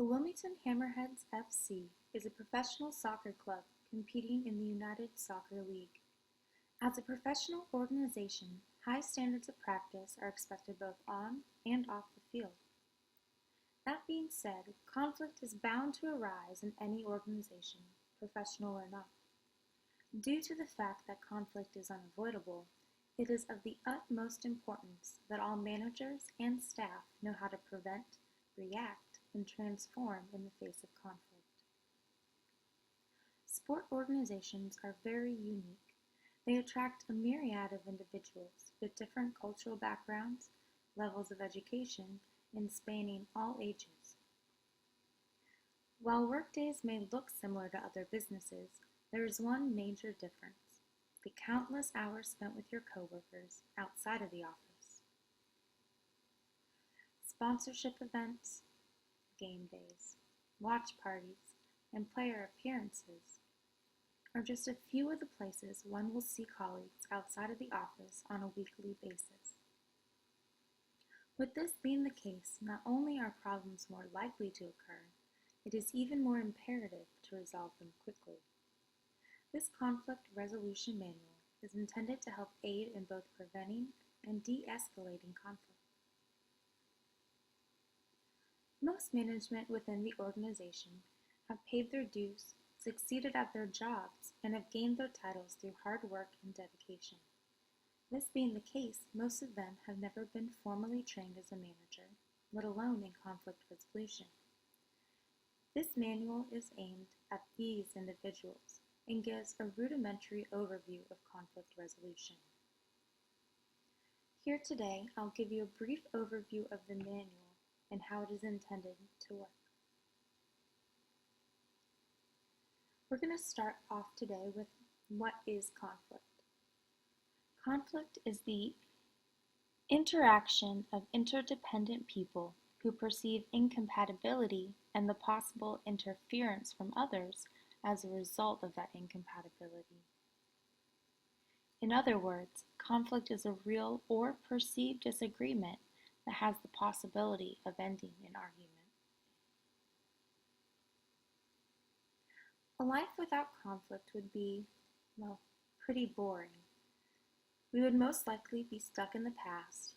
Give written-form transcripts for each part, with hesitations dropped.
The Wilmington Hammerheads FC is a professional soccer club competing in the United Soccer League. As a professional organization, high standards of practice are expected both on and off the field. That being said, conflict is bound to arise in any organization, professional or not. Due to the fact that conflict is unavoidable, it is of the utmost importance that all managers and staff know how to prevent, react, and transform in the face of conflict. Sport organizations are very unique. They attract a myriad of individuals with different cultural backgrounds, levels of education, and spanning all ages. While workdays may look similar to other businesses, there is one major difference: the countless hours spent with your coworkers outside of the office. Sponsorship events, game days, watch parties, and player appearances are just a few of the places one will see colleagues outside of the office on a weekly basis. With this being the case, not only are problems more likely to occur, it is even more imperative to resolve them quickly. This conflict resolution manual is intended to help aid in both preventing and de-escalating conflict. Most management within the organization have paid their dues, succeeded at their jobs, and have gained their titles through hard work and dedication. This being the case, most of them have never been formally trained as a manager, let alone in conflict resolution. This manual is aimed at these individuals and gives a rudimentary overview of conflict resolution. Here today, I'll give you a brief overview of the manual and how it is intended to work. We're going to start off today with what is conflict. Conflict is the interaction of interdependent people who perceive incompatibility and the possible interference from others as a result of that incompatibility. In other words, conflict is a real or perceived disagreement that has the possibility of ending in argument. A life without conflict would be, well, pretty boring. We would most likely be stuck in the past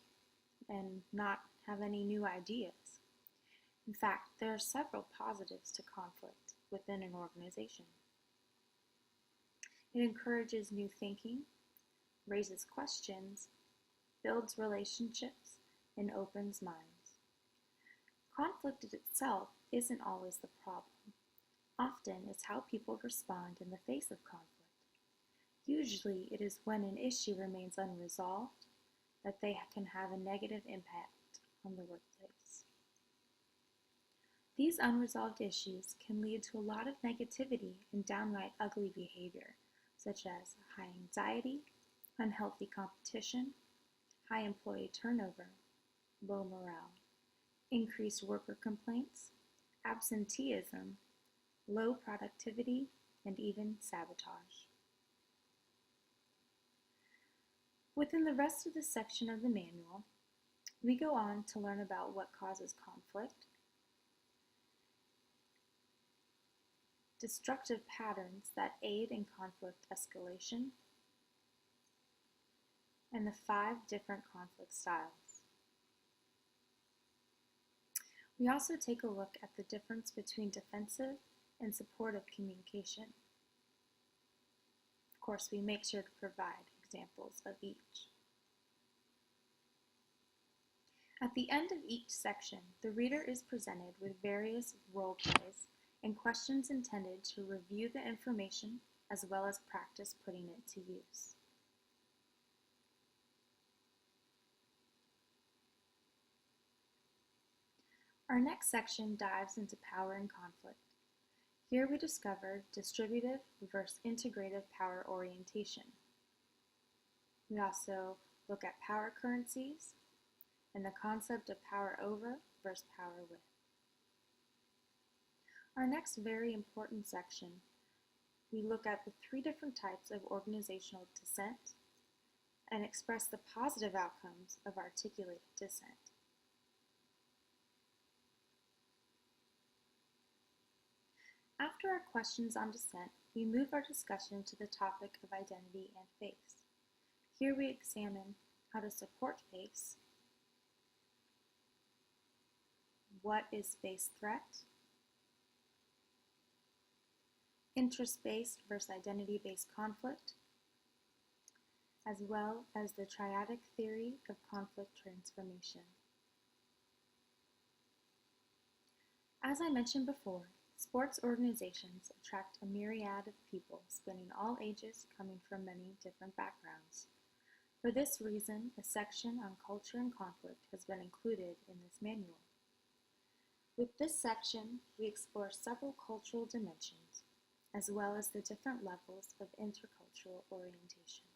and not have any new ideas. In fact, there are several positives to conflict within an organization. It encourages new thinking, raises questions, builds relationships, and opens minds. Conflict itself isn't always the problem. Often, it's how people respond in the face of conflict. Usually, it is when an issue remains unresolved that they can have a negative impact on the workplace. These unresolved issues can lead to a lot of negativity and downright ugly behavior, such as high anxiety, unhealthy competition, high employee turnover, low morale, increased worker complaints, absenteeism, low productivity, and even sabotage. Within the rest of the section of the manual, we go on to learn about what causes conflict, destructive patterns that aid in conflict escalation, and the 5 different conflict styles. We also take a look at the difference between defensive and supportive communication. Of course, we make sure to provide examples of each. At the end of each section, the reader is presented with various role plays and questions intended to review the information as well as practice putting it to use. Our next section dives into power and conflict. Here we discover distributive versus integrative power orientation. We also look at power currencies and the concept of power over versus power with. Our next very important section, we look at the 3 different types of organizational dissent and express the positive outcomes of articulated dissent. After our questions on dissent, we move our discussion to the topic of identity and face. Here we examine how to support face, what is face threat, interest-based versus identity-based conflict, as well as the triadic theory of conflict transformation. As I mentioned before, sports organizations attract a myriad of people spanning all ages coming from many different backgrounds. For this reason, a section on culture and conflict has been included in this manual. With this section, we explore several cultural dimensions, as well as the different levels of intercultural orientation.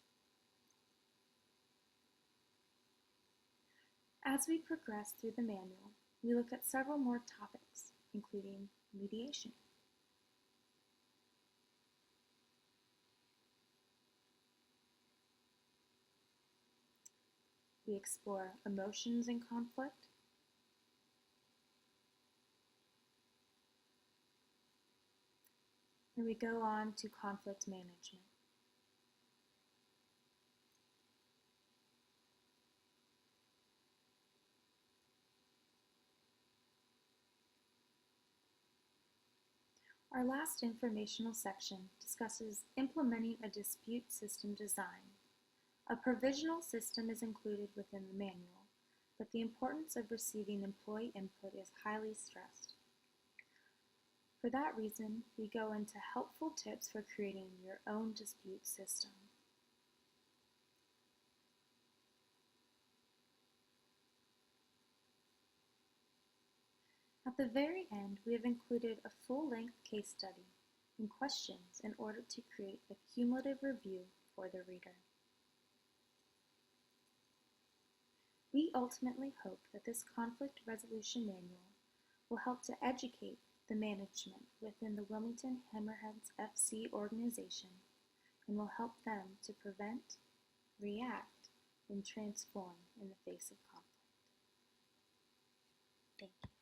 As we progress through the manual, we look at several more topics, including mediation. We explore emotions in conflict, and we go on to conflict management. Our last informational section discusses implementing a dispute system design. A provisional system is included within the manual, but the importance of receiving employee input is highly stressed. For that reason, we go into helpful tips for creating your own dispute system. At the very end, we have included a full-length case study and questions in order to create a cumulative review for the reader. We ultimately hope that this conflict resolution manual will help to educate the management within the Wilmington Hammerheads FC organization and will help them to prevent, react, and transform in the face of conflict. Thank you.